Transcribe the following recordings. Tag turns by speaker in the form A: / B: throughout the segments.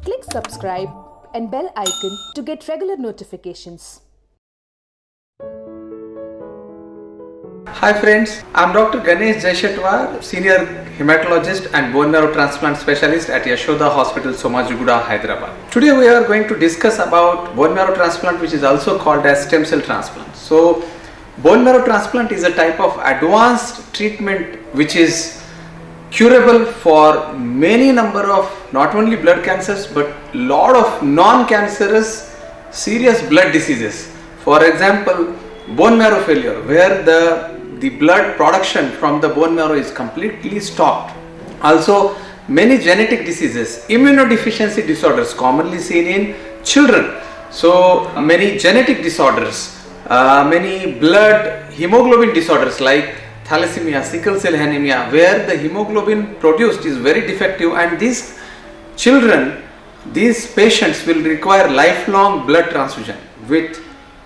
A: Click subscribe and bell icon to get regular notifications.
B: Hi friends, I am Dr. Ganesh Jaishetwar, Senior Hematologist and Bone Marrow Transplant Specialist at Yashoda Hospital, Somajiguda, Hyderabad. Today we are going to discuss about bone marrow transplant, which is also called as stem cell transplant. So, bone marrow transplant is a type of advanced treatment which is curable for many number of not only blood cancers but lot of non-cancerous serious blood diseases. For example, bone marrow failure, where the blood production from the bone marrow is completely stopped. Also, many genetic diseases, immunodeficiency disorders commonly seen in children. So, many genetic disorders, many blood hemoglobin disorders like thalassemia, sickle cell anemia, where the hemoglobin produced is very defective, and these children, these patients will require lifelong blood transfusion. With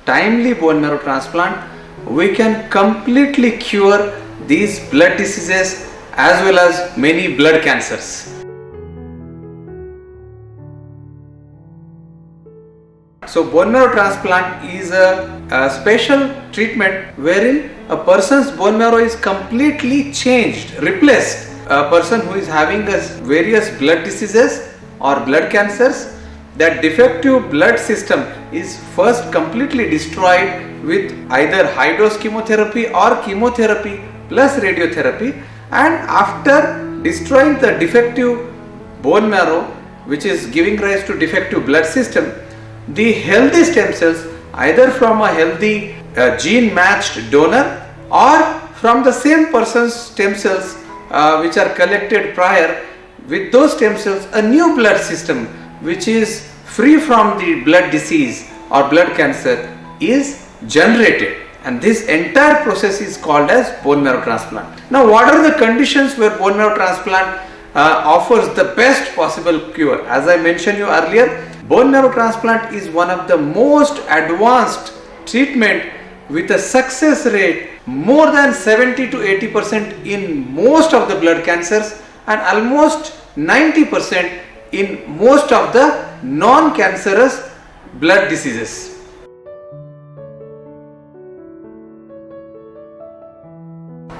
B: timely bone marrow transplant, we can completely cure these blood diseases as well as many blood cancers. So, bone marrow transplant is a special treatment wherein a person's bone marrow is completely changed, replaced. A person who is having various blood diseases or blood cancers, that defective blood system is first completely destroyed with either high dose chemotherapy or chemotherapy plus radiotherapy, and after destroying the defective bone marrow, which is giving rise to defective blood system, the healthy stem cells, either from a healthy gene matched donor or from the same person's stem cells which are collected prior, with those stem cells a new blood system which is free from the blood disease or blood cancer is generated, and this entire process is called as bone marrow transplant. Now, what are the conditions where bone marrow transplant offers the best possible cure? As I mentioned you earlier, bone marrow transplant is one of the most advanced treatment with a success rate more than 70 to 80% in most of the blood cancers and almost 90% in most of the non-cancerous blood diseases.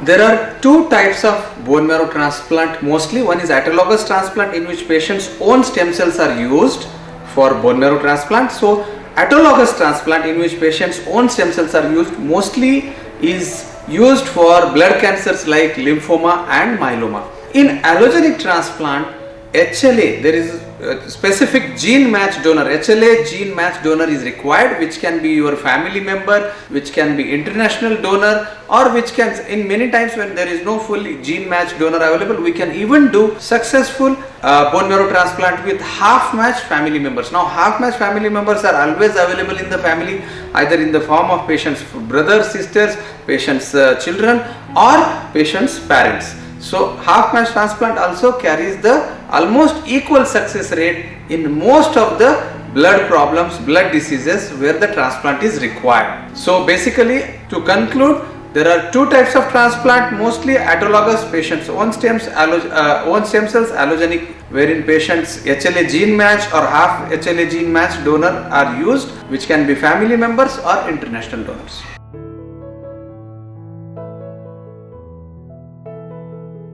B: There are two types of bone marrow transplant mostly. One is autologous transplant, in which patients' own stem cells are used for bone marrow transplant. So, autologous transplant, in which patients' own stem cells are used, mostly is used for blood cancers like lymphoma and myeloma. In allogenic transplant, HLA, there is a specific gene match donor. HLA gene match donor is required, which can be your family member, which can be international donor, or which can, in many times when there is no full gene match donor available, we can even do successful bone marrow transplant with half match family members. Now, half match family members are always available in the family, either in the form of patients' brothers, sisters, patients' children, or patients' parents. So, half match transplant also carries the almost equal success rate in most of the blood problems, blood diseases where the transplant is required. So, basically, to conclude, there are two types of transplant, mostly autologous, patients' own stem cells, allogenic, wherein patients' HLA gene match or half HLA gene match donor are used, which can be family members or international donors.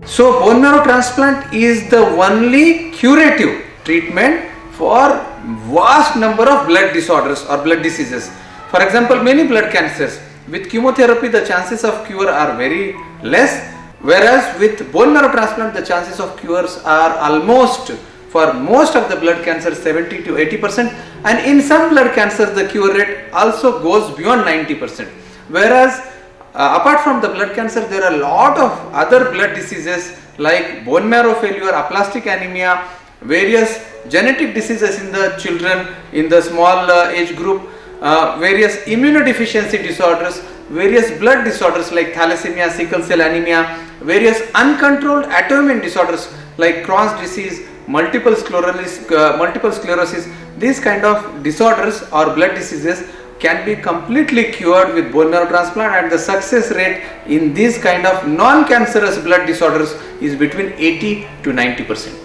B: So, bone marrow transplant is the only curative treatment for vast number of blood disorders or blood diseases. For example, many blood cancers, with chemotherapy the chances of cure are very less, whereas with bone marrow transplant the chances of cures are almost, for most of the blood cancers, 70 to 80%, and in some blood cancers the cure rate also goes beyond 90%. Whereas apart from the blood cancer, there are a lot of other blood diseases like bone marrow failure, aplastic anemia, various genetic diseases in the children in the small age group, various immunodeficiency disorders, various blood disorders like thalassemia, sickle cell anemia, various uncontrolled autoimmune disorders like Crohn's disease, multiple sclerosis. These kind of disorders or blood diseases can be completely cured with bone marrow transplant, and the success rate in these kind of non-cancerous blood disorders is between 80 to 90%.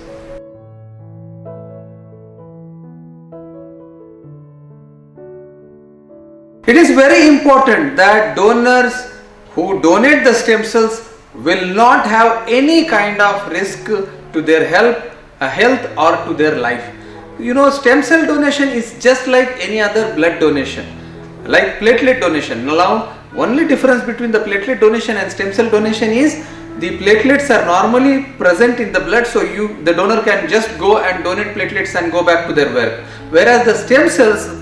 B: It is very important that donors who donate the stem cells will not have any kind of risk to their health or to their life. Stem cell donation is just like any other blood donation, like platelet donation. Now, only difference between the platelet donation and stem cell donation is the platelets are normally present in the blood, so the donor can just go and donate platelets and go back to their work. Whereas the stem cells,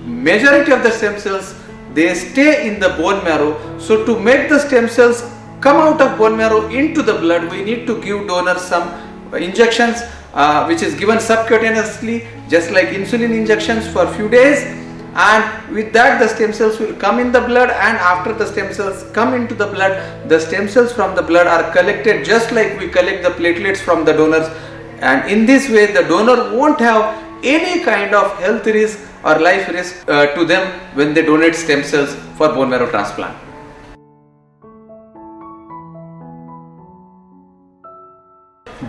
B: majority of the stem cells, they stay in the bone marrow. So to make the stem cells come out of bone marrow into the blood, we need to give donors some injections which is given subcutaneously, just like insulin injections for a few days, and with that the stem cells will come in the blood, and after the stem cells come into the blood, the stem cells from the blood are collected just like we collect the platelets from the donors, and in this way the donor won't have any kind of health risk or life risk to them when they donate stem cells for bone marrow transplant.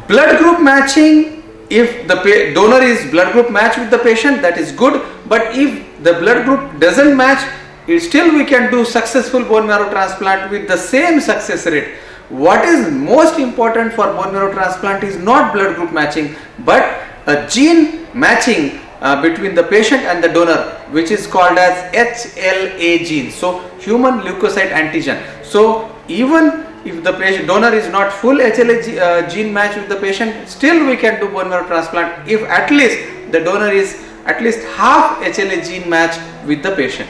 B: Blood group matching, if the donor is blood group match with the patient, that is good, but if the blood group doesn't match, still we can do successful bone marrow transplant with the same success rate. What is most important for bone marrow transplant is not blood group matching, but a gene matching between the patient and the donor, which is called as HLA gene, so human leukocyte antigen. So even if the donor is not full HLA gene match with the patient, still we can do bone marrow transplant if at least the donor is at least half HLA gene match with the patient.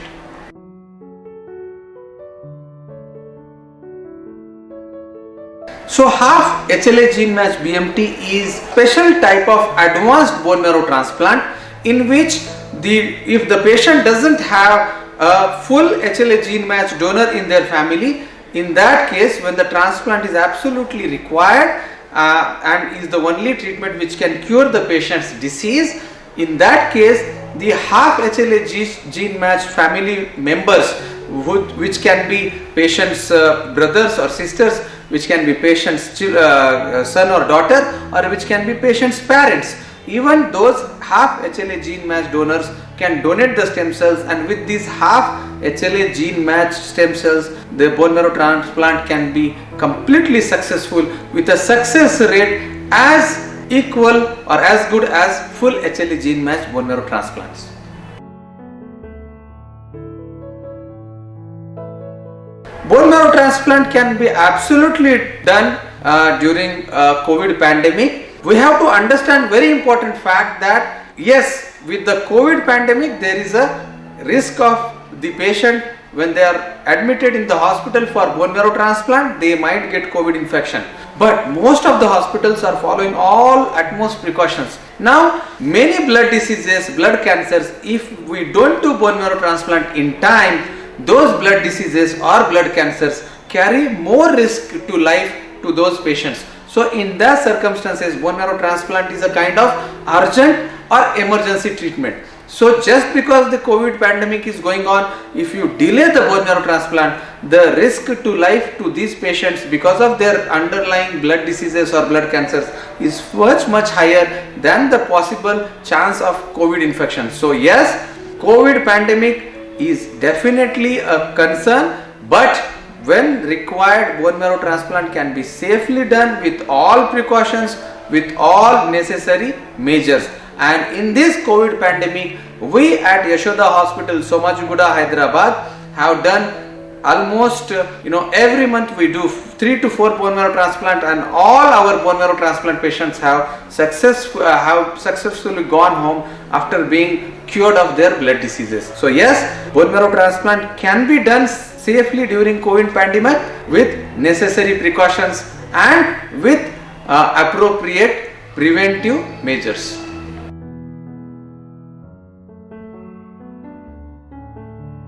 B: So half HLA gene match BMT is special type of advanced bone marrow transplant in which if the patient doesn't have a full HLA gene match donor in their family, in that case, when the transplant is absolutely required and is the only treatment which can cure the patient's disease, in that case the half HLA gene match family members, which can be patient's brothers or sisters, which can be patient's son or daughter, or which can be patient's parents, even those half HLA gene match donors can donate the stem cells, and with these half HLA gene match stem cells, the bone marrow transplant can be completely successful with a success rate as equal or as good as full HLA gene match bone marrow transplants. Bone marrow transplant can be absolutely done during COVID pandemic. We have to understand very important fact that yes, with the COVID pandemic there is a risk of the patient when they are admitted in the hospital for bone marrow transplant, they might get COVID infection. But most of the hospitals are following all utmost precautions. Now, many blood diseases, blood cancers, if we don't do bone marrow transplant in time, those blood diseases or blood cancers carry more risk to life to those patients. So in that circumstances, bone marrow transplant is a kind of urgent or emergency treatment. So just because the COVID pandemic is going on, if you delay the bone marrow transplant, the risk to life to these patients because of their underlying blood diseases or blood cancers is much higher than the possible chance of COVID infection. So yes, COVID pandemic is definitely a concern, but when required, bone marrow transplant can be safely done with all precautions, with all necessary measures. And in this COVID pandemic, we at Yashoda Hospital, Somajiguda, Hyderabad have done almost every month we do 3 to 4 bone marrow transplant, and all our bone marrow transplant patients have successfully gone home after being cured of their blood diseases. So yes, bone marrow transplant can be done safely during COVID pandemic with necessary precautions and with appropriate preventive measures.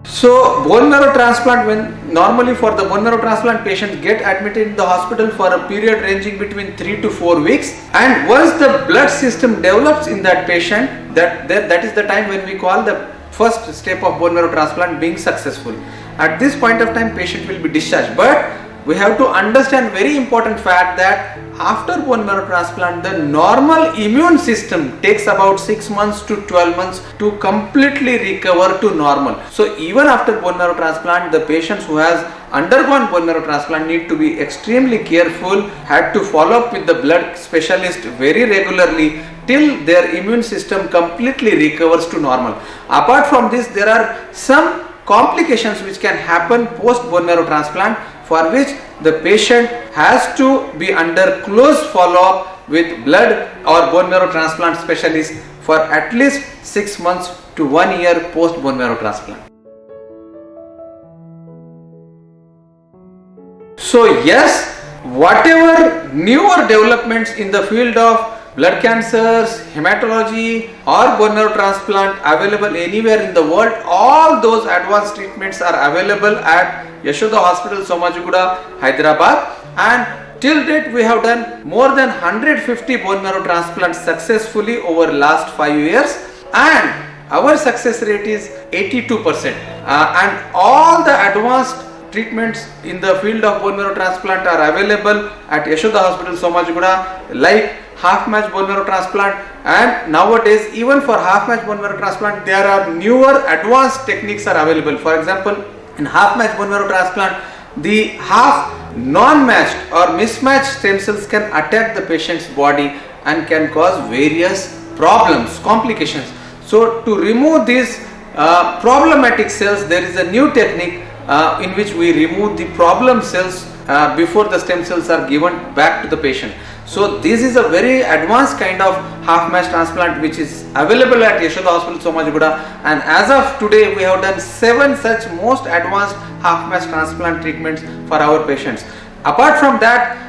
B: So bone marrow transplant, when normally for the bone marrow transplant patients get admitted in the hospital for a period ranging between 3 to 4 weeks, and once the blood system develops in that patient, that is the time when we call the first step of bone marrow transplant being successful. At this point of time, patient will be discharged, but we have to understand very important fact that after bone marrow transplant, the normal immune system takes about 6 months to 12 months to completely recover to normal. So even after bone marrow transplant, the patients who has undergone bone marrow transplant need to be extremely careful, had to follow up with the blood specialist very regularly till their immune system completely recovers to normal. Apart from this, there are some complications which can happen post bone marrow transplant, for which the patient has to be under close follow-up with blood or bone marrow transplant specialist for at least 6 months to 1 year post bone marrow transplant. So yes, whatever newer developments in the field of blood cancers, hematology or bone marrow transplant available anywhere in the world, all those advanced treatments are available at Yashoda Hospital, Somajiguda, Hyderabad, and till date we have done more than 150 bone marrow transplants successfully over last 5 years, and our success rate is 82%, and all the advanced treatments in the field of bone marrow transplant are available at Yashoda Hospital, Somajiguda, like half match bone marrow transplant, and nowadays even for half match bone marrow transplant there are newer advanced techniques are available. For example, in half match bone marrow transplant, the half non-matched or mismatched stem cells can attack the patient's body and can cause various problems, complications. So to remove these problematic cells, there is a new technique in which we remove the problem cells before the stem cells are given back to the patient. So this is a very advanced kind of half match transplant which is available at Yashoda Hospital, Somajiguda, and as of today we have done 7 such most advanced half match transplant treatments for our patients. Apart from that,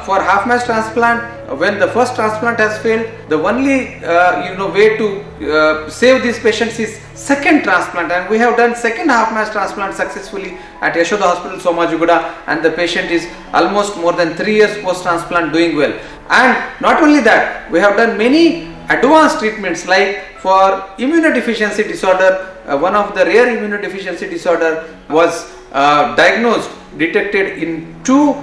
B: for half match transplant, when the first transplant has failed, the only way to save these patients is second transplant, and we have done second half match transplant successfully at Yashoda Hospital, Somajiguda, and the patient is almost more than 3 years post transplant doing well. And not only that, we have done many advanced treatments like for immunodeficiency disorder. One of the rare immunodeficiency disorder was detected in 2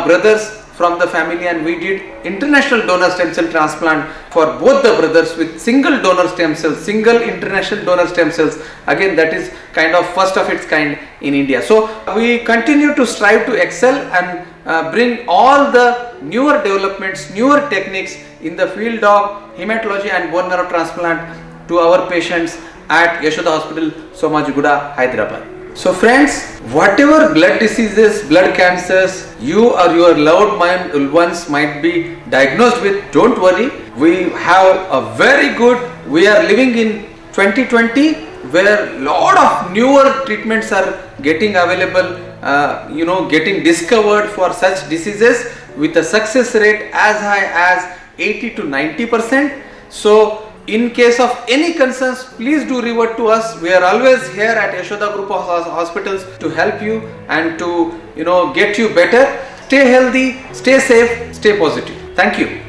B: brothers from the family, and we did international donor stem cell transplant for both the brothers with single donor stem cells, single international donor stem cells. Again, that is kind of first of its kind in India. So we continue to strive to excel and bring all the newer developments, newer techniques in the field of hematology and bone marrow transplant to our patients at Yashoda Hospital, Somajiguda, Hyderabad. So friends, whatever blood diseases, blood cancers you or your loved ones might be diagnosed with, don't worry. We have a very good, we are living in 2020 where lot of newer treatments are getting available, getting discovered for such diseases with a success rate as high as 80 to 90%. So in case of any concerns, please do revert to us. We are always here at Yashoda Group of Hospitals to help you and to get you better. Stay healthy, stay safe, stay positive. Thank you.